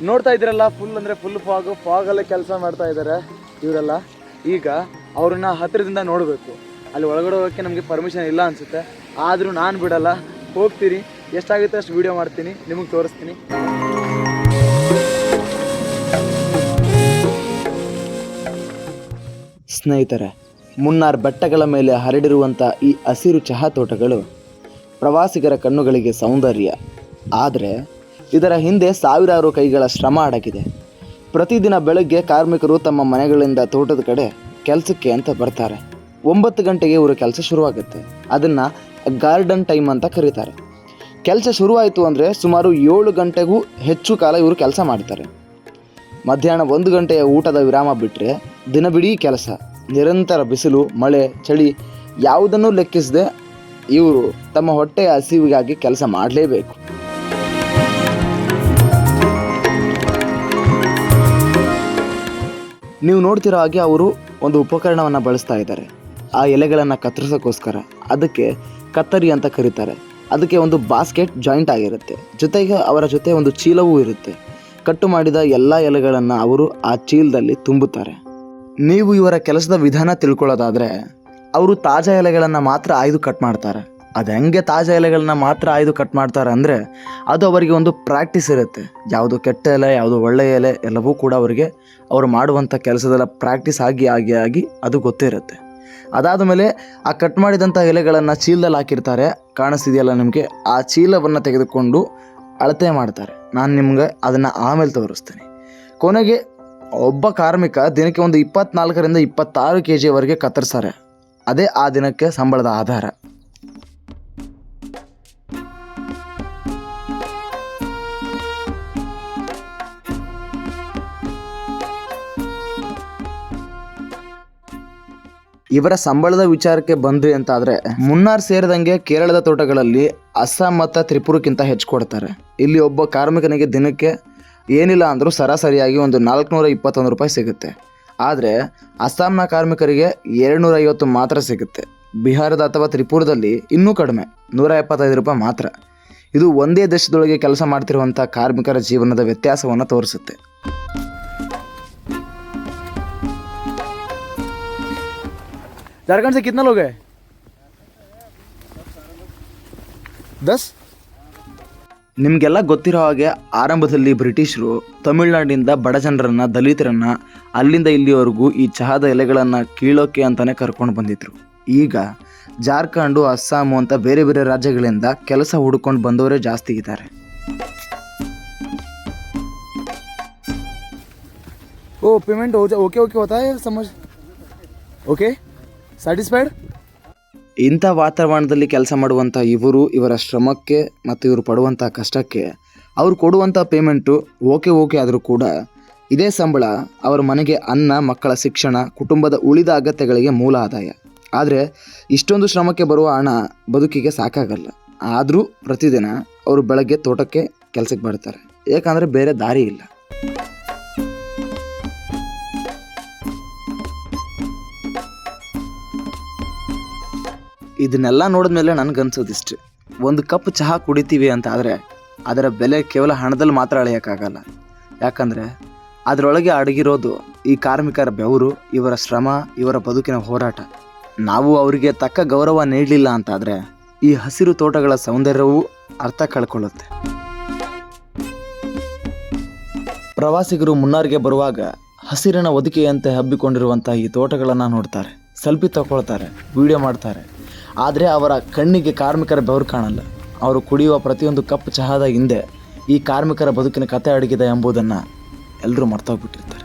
ನೋಡ್ತಾ ಇದ್ದೀರಲ್ಲ, ಫುಲ್ ಅಂದರೆ ಫುಲ್ ಫಾಗಲ್ಲೇ ಕೆಲಸ ಮಾಡ್ತಾ ಇದ್ದಾರೆ ಇವರೆಲ್ಲ. ಈಗ ಅವ್ರನ್ನ ಹತ್ತಿರದಿಂದ ನೋಡಬೇಕು. ಅಲ್ಲಿ ಒಳಗಡೆ ಹೋಗೋಕ್ಕೆ ನಮಗೆ ಪರ್ಮಿಷನ್ ಇಲ್ಲ ಅನಿಸುತ್ತೆ. ಆದರೂ ನಾನು ಬಿಡಲ್ಲ, ಹೋಗ್ತೀನಿ. ಎಷ್ಟಾಗುತ್ತೆ ಅಷ್ಟು ವೀಡಿಯೋ ಮಾಡ್ತೀನಿ, ನಿಮಗೆ ತೋರಿಸ್ತೀನಿ. ಸ್ನೇಹಿತರೆ, ಮುನ್ನಾರ್ ಬೆಟ್ಟಗಳ ಮೇಲೆ ಹರಡಿರುವಂಥ ಈ ಹಸಿರು ಚಹಾ ತೋಟಗಳು ಪ್ರವಾಸಿಗರ ಕಣ್ಣುಗಳಿಗೆ ಸೌಂದರ್ಯ. ಆದರೆ ಇದರ ಹಿಂದೆ ಸಾವಿರಾರು ಕೈಗಳ ಶ್ರಮ ಅಡಗಿದೆ. ಪ್ರತಿದಿನ ಬೆಳಗ್ಗೆ ಕಾರ್ಮಿಕರು ತಮ್ಮ ಮನೆಗಳಿಂದ ತೋಟದ ಕಡೆ ಕೆಲಸಕ್ಕೆ ಅಂತ ಬರ್ತಾರೆ. 9 ಗಂಟೆಗೆ ಇವರು ಕೆಲಸ ಶುರುವಾಗುತ್ತೆ. ಅದನ್ನು ಗಾರ್ಡನ್ ಟೈಮ್ ಅಂತ ಕರೀತಾರೆ. ಕೆಲಸ ಶುರುವಾಯಿತು ಅಂದರೆ ಸುಮಾರು 7 ಗಂಟೆಗೂ ಹೆಚ್ಚು ಕಾಲ ಇವರು ಕೆಲಸ ಮಾಡ್ತಾರೆ. ಮಧ್ಯಾಹ್ನ 1 ಗಂಟೆಯ ಊಟದ ವಿರಾಮ ಬಿಟ್ಟರೆ ದಿನವಿಡೀ ಕೆಲಸ. ನಿರಂತರ ಬಿಸಿಲು, ಮಳೆ, ಚಳಿ ಯಾವುದನ್ನೂ ಲೆಕ್ಕಿಸದೆ ಇವರು ತಮ್ಮ ಹೊಟ್ಟೆಯ ಹಸಿವಿಗಾಗಿ ಕೆಲಸ ಮಾಡಲೇಬೇಕು. ನೀವು ನೋಡ್ತಿರೋ ಹಾಗೆ ಅವರು ಒಂದು ಉಪಕರಣವನ್ನು ಬಳಸ್ತಾ ಇದ್ದಾರೆ. ಆ ಎಲೆಗಳನ್ನು ಕತ್ತರಿಸೋಕ್ಕೋಸ್ಕರ ಅದಕ್ಕೆ ಕತ್ತರಿ ಅಂತ ಕರೀತಾರೆ. ಅದಕ್ಕೆ ಒಂದು ಬಾಸ್ಕೆಟ್ ಜಾಯಿಂಟ್ ಆಗಿರುತ್ತೆ. ಜೊತೆಗೆ ಅವರ ಜೊತೆ ಒಂದು ಚೀಲವೂ ಇರುತ್ತೆ. ಕಟ್ಟು ಮಾಡಿದ ಎಲ್ಲ ಎಲೆಗಳನ್ನು ಅವರು ಆ ಚೀಲದಲ್ಲಿ ತುಂಬುತ್ತಾರೆ. ನೀವು ಇವರ ಕೆಲಸದ ವಿಧಾನ ತಿಳ್ಕೊಳ್ಳೋದಾದರೆ, ಅವರು ತಾಜಾ ಎಲೆಗಳನ್ನು ಮಾತ್ರ ಆಯ್ದು ಕಟ್ ಮಾಡ್ತಾರೆ. ಅದು ಹೆಂಗೆ ತಾಜಾ ಎಲೆಗಳನ್ನ ಮಾತ್ರ ಆಯ್ದು ಕಟ್ ಮಾಡ್ತಾರೆ ಅಂದರೆ, ಅದು ಅವರಿಗೆ ಒಂದು ಪ್ರಾಕ್ಟೀಸ್ ಇರುತ್ತೆ. ಯಾವುದು ಕೆಟ್ಟ ಎಲೆ, ಯಾವುದು ಒಳ್ಳೆಯ ಎಲೆ ಎಲ್ಲವೂ ಕೂಡ ಅವರಿಗೆ ಅವರು ಮಾಡುವಂಥ ಕೆಲಸದೆಲ್ಲ ಪ್ರಾಕ್ಟೀಸ್ ಆಗಿ ಅದು ಗೊತ್ತಿರುತ್ತೆ. ಅದಾದ ಮೇಲೆ ಆ ಕಟ್ ಮಾಡಿದಂಥ ಎಲೆಗಳನ್ನು ಚೀಲದಲ್ಲಿ ಹಾಕಿರ್ತಾರೆ. ಕಾಣಿಸ್ತಿದೆಯಲ್ಲ ನಿಮಗೆ, ಆ ಚೀಲವನ್ನು ತೆಗೆದುಕೊಂಡು ಅಳತೆ ಮಾಡ್ತಾರೆ. ನಾನು ನಿಮ್ಗೆ ಅದನ್ನು ಆಮೇಲೆ ತೋರಿಸ್ತೀನಿ. ಕೊನೆಗೆ ಒಬ್ಬ ಕಾರ್ಮಿಕ ದಿನಕ್ಕೆ ಒಂದು 24ರಿಂದ 26 kgವರೆಗೆ ಕತ್ತರಿಸ್ತಾರೆ. ಅದೇ ಆ ದಿನಕ್ಕೆ ಸಂಬಳದ ಆಧಾರ. ಇವರ ಸಂಬಳದ ವಿಚಾರಕ್ಕೆ ಬಂದ್ರಿ ಅಂತಾದರೆ, ಮುನ್ನಾರ್ ಸೇರಿದಂಗೆ ಕೇರಳದ ತೋಟಗಳಲ್ಲಿ ಅಸ್ಸಾಂ ಮತ್ತು ತ್ರಿಪುರಕ್ಕಿಂತ ಹೆಚ್ಚು ಕೊಡ್ತಾರೆ. ಇಲ್ಲಿ ಒಬ್ಬ ಕಾರ್ಮಿಕನಿಗೆ ದಿನಕ್ಕೆ ಏನಿಲ್ಲ ಅಂದರೂ ಸರಾಸರಿಯಾಗಿ ಒಂದು 421 ರೂಪಾಯಿ ಸಿಗುತ್ತೆ. ಆದರೆ ಅಸ್ಸಾಂನ ಕಾರ್ಮಿಕರಿಗೆ 250 ಮಾತ್ರ ಸಿಗುತ್ತೆ. ಬಿಹಾರದ ಅಥವಾ ತ್ರಿಪುರದಲ್ಲಿ ಇನ್ನೂ ಕಡಿಮೆ, 175 ರೂಪಾಯಿ ಮಾತ್ರ. ಇದು ಒಂದೇ ದೇಶದೊಳಗೆ ಕೆಲಸ ಮಾಡ್ತಿರುವಂಥ ಕಾರ್ಮಿಕರ ಜೀವನದ ವ್ಯತ್ಯಾಸವನ್ನು ತೋರಿಸುತ್ತೆ. झारखंड से कितना लोग हैं? 10. ನಿಮಗೆಲ್ಲ ಗೊತ್ತಿರೋ ಹಾಗೆ ಆರಂಭದಲ್ಲಿ ಬ್ರಿಟಿಷರು ತಮಿಳುನಾಡಿನಿಂದ ಬಡ ಜನರನ್ನು, ದಲಿತರನ್ನು ಅಲ್ಲಿಂದ ಇಲ್ಲಿವರೆಗೂ ಈ ಚಹಾದ ಎಲೆಗಳನ್ನು ಕೀಳೋಕೆ ಅಂತಲೇ ಕರ್ಕೊಂಡು ಬಂದಿದ್ರು. ಈಗ ಜಾರ್ಖಂಡು, ಅಸ್ಸಾಮು ಅಂತ ಬೇರೆ ಬೇರೆ ರಾಜ್ಯಗಳಿಂದ ಕೆಲಸ ಹುಡ್ಕೊಂಡು ಬಂದವರೇ ಜಾಸ್ತಿ ಇದ್ದಾರೆ. ಓ ಪೇಮೆಂಟ್ ಓಕೆ ಹೋತಾ ಹೈ ಸಮझ ಓಕೆ ಸ್ಯಾಟಿಸ್ಫೈಡ್. ಇಂಥ ವಾತಾವರಣದಲ್ಲಿ ಕೆಲಸ ಮಾಡುವಂಥ ಇವರ ಶ್ರಮಕ್ಕೆ ಮತ್ತು ಇವರು ಪಡುವಂಥ ಕಷ್ಟಕ್ಕೆ ಅವರು ಕೊಡುವಂಥ ಪೇಮೆಂಟು ಓಕೆ ಆದರೂ ಕೂಡ ಇದೇ ಸಂಬಳ ಅವರ ಮನೆಗೆ ಅನ್ನ, ಮಕ್ಕಳ ಶಿಕ್ಷಣ, ಕುಟುಂಬದ ಉಳಿದ ಅಗತ್ಯಗಳಿಗೆ ಮೂಲ ಆದಾಯ. ಆದರೆ ಇಷ್ಟೊಂದು ಶ್ರಮಕ್ಕೆ ಬರುವ ಹಣ ಬದುಕಿಗೆ ಸಾಕಾಗಲ್ಲ. ಆದರೂ ಪ್ರತಿದಿನ ಅವರು ಬೆಳಗ್ಗೆ ತೋಟಕ್ಕೆ ಕೆಲಸಕ್ಕೆ ಬರ್ತಾರೆ. ಏಕೆಂದರೆ ಬೇರೆ ದಾರಿ ಇಲ್ಲ. ಇದನ್ನೆಲ್ಲ ನೋಡಿದ್ಮೇಲೆ ನನಗನ್ಸೋದಿಷ್ಟು, ಒಂದು ಕಪ್ ಚಹಾ ಕುಡಿತೀವಿ ಅಂತ ಆದರೆ ಅದರ ಬೆಲೆ ಕೇವಲ ಹಣದಲ್ಲಿ ಮಾತ್ರ ಅಳೆಯೋಕ್ಕಾಗಲ್ಲ. ಯಾಕಂದರೆ ಅದರೊಳಗೆ ಅಡಗಿರೋದು ಈ ಕಾರ್ಮಿಕರ ಬೆವರು, ಇವರ ಶ್ರಮ, ಇವರ ಬದುಕಿನ ಹೋರಾಟ. ನಾವು ಅವರಿಗೆ ತಕ್ಕ ಗೌರವ ನೀಡಲಿಲ್ಲ ಅಂತಾದರೆ ಈ ಹಸಿರು ತೋಟಗಳ ಸೌಂದರ್ಯವೂ ಅರ್ಥ ಕಳ್ಕೊಳ್ಳುತ್ತೆ. ಪ್ರವಾಸಿಗರು ಮುನ್ನಾರ್ಗೆ ಬರುವಾಗ ಹಸಿರಿನ ಹೊದಿಕೆಯಂತೆ ಹಬ್ಬಿಕೊಂಡಿರುವಂಥ ಈ ತೋಟಗಳನ್ನು ನೋಡ್ತಾರೆ, ಸೆಲ್ಫಿ ತಗೊಳ್ತಾರೆ, ವಿಡಿಯೋ ಮಾಡ್ತಾರೆ. ಆದರೆ ಅವರ ಕಣ್ಣಿಗೆ ಕಾರ್ಮಿಕರ ಬೆವರು ಕಾಣಲ್ಲ. ಅವರು ಕುಡಿಯುವ ಪ್ರತಿಯೊಂದು ಕಪ್ ಚಹಾದ ಹಿಂದೆ ಈ ಕಾರ್ಮಿಕರ ಬದುಕಿನ ಕಥೆ ಅಡಗಿದೆ ಎಂಬುದನ್ನು ಎಲ್ಲರೂ ಮರ್ತೋಗ್ಬಿಟ್ಟಿರ್ತಾರೆ.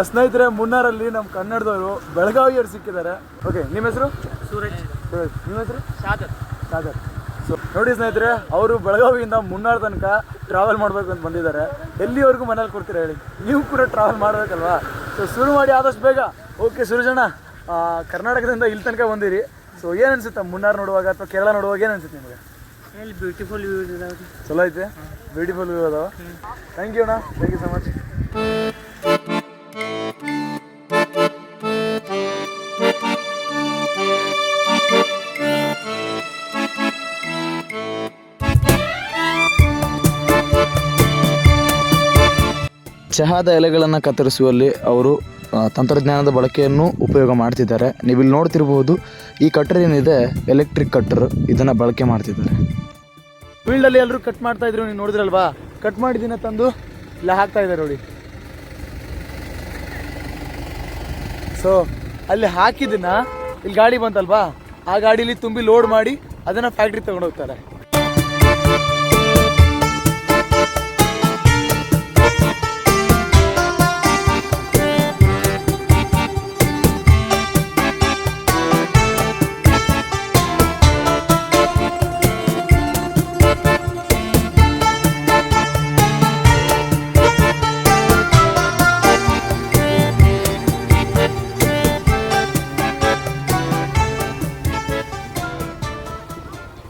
ಸ್ನೇಹಿತರೆ, ಮುನ್ನಾರಲ್ಲಿ ನಮ್ಮ ಕನ್ನಡದವರು ಬೆಳಗಾವಿಯವರು ಸಿಕ್ಕಿದ್ದಾರೆ. ಓಕೆ, ನಿಮ್ಮ ಹೆಸರು? ಸೂರಜ್. ನಿಮ್ಮ ಹೆಸರು? ಸಾಗರ್. ಸೊ ನೋಡಿ ಸ್ನೇಹಿತರೆ, ಅವರು ಬೆಳಗಾವಿಯಿಂದ ಮುನ್ನಾರ್ ತನಕ ಟ್ರಾವೆಲ್ ಮಾಡಬೇಕು ಅಂತ ಬಂದಿದ್ದಾರೆ. ಎಲ್ಲಿವರೆಗೂ ಮನೇಲಿ ಕೊಡ್ತೀರಾ ಹೇಳಿ? ನೀವು ಕೂಡ ಟ್ರಾವೆಲ್ ಮಾಡಬೇಕಲ್ವಾ? ಸೊ ಶುರು ಮಾಡಿ ಆದಷ್ಟು ಬೇಗ. ಓಕೆ ಸುರಜಣ್ಣ, ಕರ್ನಾಟಕದಿಂದ ಇಲ್ಲಿ ತನಕ ಬಂದಿರಿ. ಸೊ ಏನು ಅನ್ಸುತ್ತೆ ಮುನ್ನಾರ್ ನೋಡುವಾಗ ಅಥವಾ ಕೇರಳ ನೋಡುವಾಗ ಏನು ಅನ್ಸುತ್ತೆ ನಿಮಗೆ? ಬ್ಯೂಟಿಫುಲ್ ವ್ಯೂ ಇದಾವೆ. ಚಲೋ ಐತೆ, ಬ್ಯೂಟಿಫುಲ್ ವ್ಯೂ ಅದಾವ. ಥ್ಯಾಂಕ್ ಯು ಅಣ್ಣ, ಥ್ಯಾಂಕ್ ಯು ಸೊ ಮಚ್. ಚಹಾದ ಎಲೆಗಳನ್ನು ಕತ್ತರಿಸುವಲ್ಲಿ ಅವರು ತಂತ್ರಜ್ಞಾನದ ಬಳಕೆಯನ್ನು ಉಪಯೋಗ ಮಾಡ್ತಿದ್ದಾರೆ. ನೀವು ಇಲ್ಲಿ ನೋಡ್ತಿರ್ಬೋದು, ಈ ಕಟ್ಟರ್ ಏನಿದೆ ಎಲೆಕ್ಟ್ರಿಕ್ ಕಟ್ಟರ್, ಇದನ್ನು ಬಳಕೆ ಮಾಡ್ತಿದ್ದಾರೆ. ಫೀಲ್ಡಲ್ಲಿ ಎಲ್ಲರೂ ಕಟ್ ಮಾಡ್ತಾ ಇದ್ರು, ನೀವು ನೋಡಿದ್ರಲ್ವಾ? ಕಟ್ ಮಾಡಿದಿನ ತಂದು ಇಲ್ಲ ಹಾಕ್ತಾ ಇದ್ದಾರೆ ನೋಡಿ. ಸೊ ಅಲ್ಲಿ ಹಾಕಿದ್ದನ್ನ ಇಲ್ಲಿ ಗಾಡಿ ಬಂತಲ್ವಾ, ಆ ಗಾಡೀಲಿ ತುಂಬಿ ಲೋಡ್ ಮಾಡಿ ಅದನ್ನು ಫ್ಯಾಕ್ಟ್ರಿಗೆ ತಗೊಂಡು ಹೋಗ್ತಾರೆ.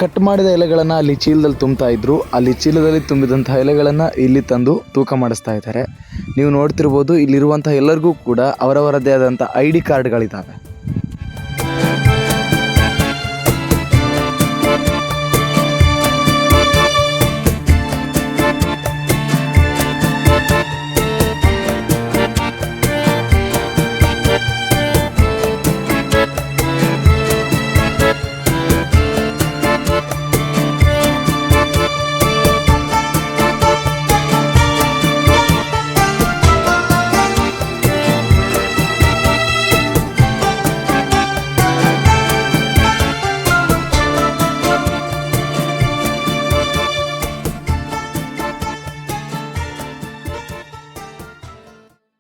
ಕಟ್ ಮಾಡಿದ ಎಲೆಗಳನ್ನು ಅಲ್ಲಿ ಚೀಲದಲ್ಲಿ ತುಂಬ್ತಾ ಇದ್ರು. ಅಲ್ಲಿ ಚೀಲದಲ್ಲಿ ತುಂಬಿದಂತಹ ಎಲೆಗಳನ್ನು ಇಲ್ಲಿ ತಂದು ತೂಕ ಮಾಡಿಸ್ತಾ ಇದ್ದಾರೆ. ನೀವು ನೋಡ್ತಿರ್ಬೋದು, ಇಲ್ಲಿರುವಂಥ ಎಲ್ಲರಿಗೂ ಕೂಡ ಅವರವರದ್ದೇ ಆದಂಥ ID ಕಾರ್ಡ್ಗಳಿದ್ದಾವೆ.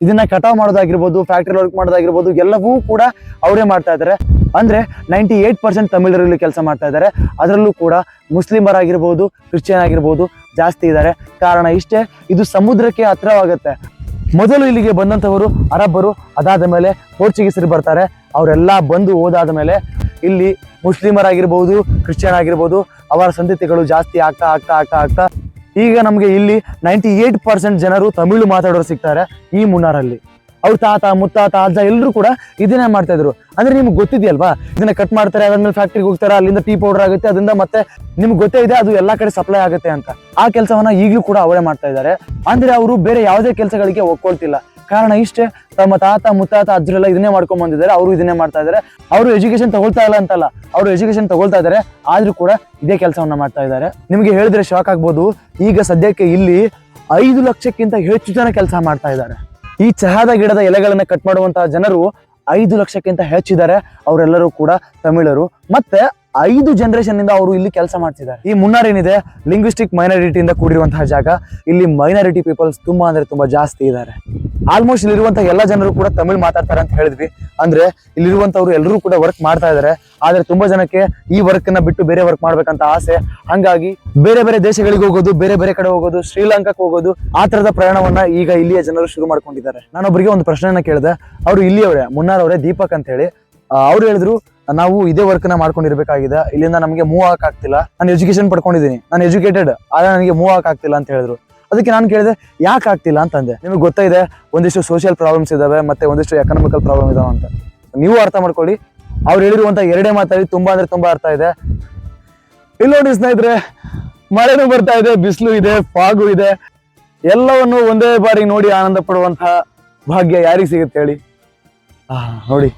ಇದನ್ನ ಕಟಾವ್ ಮಾಡೋದಾಗಿರ್ಬೋದು, ಫ್ಯಾಕ್ಟ್ರಿ ವರ್ಕ್ ಮಾಡೋದಾಗಿರ್ಬೋದು, ಎಲ್ಲವೂ ಕೂಡ ಅವರೇ ಮಾಡ್ತಾ ಇದ್ದಾರೆ. ಅಂದ್ರೆ 98% ತಮಿಳರು ಇಲ್ಲಿ ಕೆಲಸ ಮಾಡ್ತಾ ಇದ್ದಾರೆ. ಅದರಲ್ಲೂ ಕೂಡ ಮುಸ್ಲಿಮರಾಗಿರ್ಬೋದು, ಕ್ರಿಶ್ಚಿಯನ್ ಆಗಿರ್ಬೋದು ಜಾಸ್ತಿ ಇದ್ದಾರೆ. ಕಾರಣ ಇಷ್ಟೇ, ಇದು ಸಮುದ್ರಕ್ಕೆ ಹತ್ರವಾಗುತ್ತೆ. ಮೊದಲು ಇಲ್ಲಿಗೆ ಬಂದಂಥವರು ಅರಬ್ಬರು, ಅದಾದ ಮೇಲೆ ಪೋರ್ಚುಗೀಸರು ಬರ್ತಾರೆ. ಅವರೆಲ್ಲ ಬಂದು ಹೋದಾದ ಮೇಲೆ ಇಲ್ಲಿ ಮುಸ್ಲಿಮರಾಗಿರ್ಬೋದು, ಕ್ರಿಶ್ಚಿಯನ್ ಆಗಿರ್ಬೋದು, ಅವರ ಸಂತತಿಗಳು ಜಾಸ್ತಿ ಆಗ್ತಾ ಆಗ್ತಾ ಆಗ್ತಾ ಆಗ್ತಾ ಈಗ ನಮಗೆ ಇಲ್ಲಿ 98% ಜನರು ತಮಿಳು ಮಾತಾಡೋರು ಸಿಗ್ತಾರೆ ಈ ಮುನ್ನಾರಲ್ಲಿ. ಅವ್ರ ತಾತ, ಮುತ್ತಾತ, ಅಜ್ಜ ಎಲ್ಲರೂ ಕೂಡ ಇದನ್ನೇ ಮಾಡ್ತಾ ಇದ್ರು. ಅಂದ್ರೆ ನಿಮ್ಗೆ ಗೊತ್ತಿದೆಯಲ್ವಾ, ಇದನ್ನ ಕಟ್ ಮಾಡ್ತಾರೆ, ಅದಾದ್ಮೇಲೆ ಫ್ಯಾಕ್ಟ್ರಿಗೆ ಹೋಗ್ತಾರೆ, ಅಲ್ಲಿಂದ ಟೀ ಪೌಡರ್ ಆಗುತ್ತೆ, ಅದರಿಂದ ಮತ್ತೆ ನಿಮ್ಗೆ ಗೊತ್ತೇ ಇದೆ ಅದು ಎಲ್ಲಾ ಕಡೆ ಸಪ್ಲೈ ಆಗುತ್ತೆ ಅಂತ. ಆ ಕೆಲಸವನ್ನ ಈಗಲೂ ಕೂಡ ಅವರೇ ಮಾಡ್ತಾ ಇದ್ದಾರೆ. ಅಂದ್ರೆ ಅವರು ಬೇರೆ ಯಾವುದೇ ಕೆಲಸಗಳಿಗೆ ಒಪ್ಕೊಳ್ತಿಲ್ಲ. ಕಾರಣ ಇಷ್ಟೇ, ತಮ್ಮ ತಾತ, ಮುತ್ತಾತ, ಅಜ್ಜರೆಲ್ಲ ಇದನ್ನೇ ಮಾಡ್ಕೊಂಡ್ ಬಂದಿದ್ದಾರೆ, ಅವರು ಇದನ್ನೇ ಮಾಡ್ತಾ ಇದ್ದಾರೆ. ಅವರು ಎಜುಕೇಶನ್ ತಗೊಳ್ತಾ ಇಲ್ಲ ಅಂತಲ್ಲ, ಅವರು ಎಜುಕೇಶನ್ ತಗೊಳ್ತಾ ಇದ್ದಾರೆ, ಆದ್ರೂ ಕೂಡ ಇದೇ ಕೆಲಸವನ್ನ ಮಾಡ್ತಾ ಇದ್ದಾರೆ. ನಿಮ್ಗೆ ಹೇಳಿದ್ರೆ ಶಾಕ್ ಆಗ್ಬೋದು, ಈಗ ಸದ್ಯಕ್ಕೆ ಇಲ್ಲಿ 5 ಲಕ್ಷಕ್ಕಿಂತ ಹೆಚ್ಚು ಜನ ಕೆಲಸ ಮಾಡ್ತಾ ಇದ್ದಾರೆ. ಈ ಚಹಾದ ಗಿಡದ ಎಲೆಗಳನ್ನ ಕಟ್ ಮಾಡುವಂತಹ ಜನರು 5 ಲಕ್ಷಕ್ಕಿಂತ ಹೆಚ್ಚಿದ್ದಾರೆ. ಅವರೆಲ್ಲರೂ ಕೂಡ ತಮಿಳರು. ಮತ್ತೆ 5 ಜನರೇಷನ್ ಇಂದ ಅವರು ಇಲ್ಲಿ ಕೆಲಸ ಮಾಡ್ತಿದ್ದಾರೆ. ಈ ಮುನ್ನಾರ್ ಏನಿದೆ, ಲಿಂಗ್ವಿಸ್ಟಿಕ್ ಮೈನಾರಿಟಿಯಿಂದ ಕೂಡಿರುವಂತಹ ಜಾಗ. ಇಲ್ಲಿ ಮೈನಾರಿಟಿ ಪೀಪಲ್ಸ್ ತುಂಬಾ ಅಂದ್ರೆ ತುಂಬಾ ಜಾಸ್ತಿ ಇದ್ದಾರೆ. ಆಲ್ಮೋಸ್ಟ್ ಇಲ್ಲಿರುವಂತಹ ಎಲ್ಲ ಜನರು ಕೂಡ ತಮಿಳ್ ಮಾತಾಡ್ತಾರೆ ಅಂತ ಹೇಳಿದ್ವಿ. ಅಂದ್ರೆ ಇಲ್ಲಿರುವಂತವ್ರು ಎಲ್ಲರೂ ಕೂಡ ವರ್ಕ್ ಮಾಡ್ತಾ ಇದ್ದಾರೆ. ಆದ್ರೆ ತುಂಬಾ ಜನಕ್ಕೆ ಈ ವರ್ಕ್ ನ ಬಿಟ್ಟು ಬೇರೆ ವರ್ಕ್ ಮಾಡ್ಬೇಕಂತ ಆಸೆ. ಹಂಗಾಗಿ ಬೇರೆ ಬೇರೆ ದೇಶಗಳಿಗೆ ಹೋಗೋದು, ಬೇರೆ ಬೇರೆ ಕಡೆ ಹೋಗೋದು, ಶ್ರೀಲಂಕಾಕ್ಕೆ ಹೋಗೋದು, ಆ ತರದ ಪ್ರಯಾಣವನ್ನ ಈಗ ಇಲ್ಲಿಯ ಜನರು ಶುರು ಮಾಡ್ಕೊಂಡಿದ್ದಾರೆ. ನಾನೊಬ್ಬರಿಗೆ ಒಂದು ಪ್ರಶ್ನೆಯನ್ನ ಕೇಳಿದೆ. ಅವರು ಇಲ್ಲಿಯವರೇ, ಮುನ್ನಾರ್ ಅವರೇ, ದೀಪಕ್ ಅಂತ ಹೇಳಿ. ಅವ್ರು ಹೇಳಿದ್ರು, ನಾವು ಇದೇ ವರ್ಕ್ ನ ಮಾಡ್ಕೊಂಡಿರ್ಬೇಕಾಗಿದೆ, ಇಲ್ಲಿಂದ ನಮಗೆ ಮೂವ್ ಆಗಕ್ ಆಗ್ತಿಲ್ಲ, ನಾನು ಎಜುಕೇಶನ್ ಪಡ್ಕೊಂಡಿದ್ದೀನಿ, ನಾನು ಎಜುಕೇಟೆಡ್, ಆದ್ರೆ ನನಗೆ ಮೂವ್ ಆಗಕ್ ಆಗ್ತಿಲ್ಲ ಅಂತ ಹೇಳಿದ್ರು. ಅದಕ್ಕೆ ನಾನು ಕೇಳಿದೆ, ಯಾಕೆ ಆಗ್ತಿಲ್ಲ ಅಂತಂದೆ. ನಿಮಗೆ ಗೊತ್ತಿದೆ, ಒಂದಿಷ್ಟು ಸೋಷಿಯಲ್ ಪ್ರಾಬ್ಲಮ್ಸ್ ಇದಾವೆ, ಮತ್ತೆ ಒಂದಿಷ್ಟು ಎಕನಾಮಿಕಲ್ ಪ್ರಾಬ್ಲಮ್ ಇದಾವೆ ಅಂತ. ನೀವು ಅರ್ಥ ಮಾಡ್ಕೊಳ್ಳಿ, ಅವ್ರು ಹೇಳಿರುವಂತ ಎರಡೇ ಮಾತಾಡಿ ತುಂಬಾ ಅಂದ್ರೆ ತುಂಬಾ ಅರ್ಥ ಇದೆ. ಇಲ್ಲಿ ನೋಡಿ ಸ್ನೇಹಿತರೆ, ಮಳೆನೂ ಬರ್ತಾ ಇದೆ, ಬಿಸಿಲು ಇದೆ, ಫಾಗು ಇದೆ. ಎಲ್ಲವನ್ನು ಒಂದೇ ಬಾರಿ ನೋಡಿ ಆನಂದ ಪಡುವಂತಹ ಭಾಗ್ಯ ಯಾರಿಗೆ ಸಿಗುತ್ತೆ ಹೇಳಿ? ನೋಡಿ,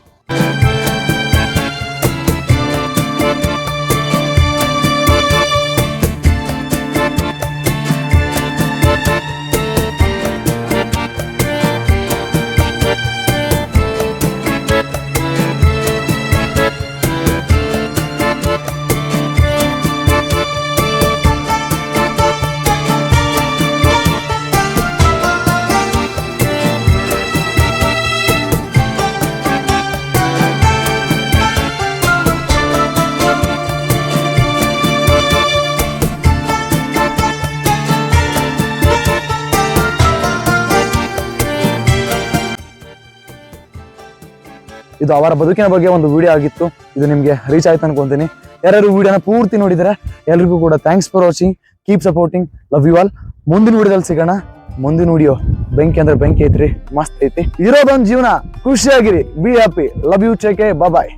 ಇದು ಅವರ ಬದುಕಿನ ಬಗ್ಗೆ ಒಂದು ವಿಡಿಯೋ ಆಗಿತ್ತು. ಇದು ನಿಮಗೆ ರೀಚ್ ಆಯ್ತು ಅನ್ಕೊಂತೀನಿ. ಯಾರು ವಿಡಿಯೋನ ಪೂರ್ತಿ ನೋಡಿದರೆ ಎಲ್ರಿಗೂ ಕೂಡ thanks for watching. Keep supporting. Love you all. ಮುಂದಿನ ವಿಡಿಯೋದಲ್ಲಿ ಸಿಗೋಣ. ಮುಂದಿನ ವಿಡಿಯೋ ಬೆಂಕಿ ಅಂದ್ರೆ ಬೆಂಕಿ ಐತ್ರಿ, ಮಸ್ತ್ ಐತಿ. ಇರೋದೊಂದು ಜೀವನ, ಖುಷಿಯಾಗಿರಿ, be happy. Love you, take care, bye.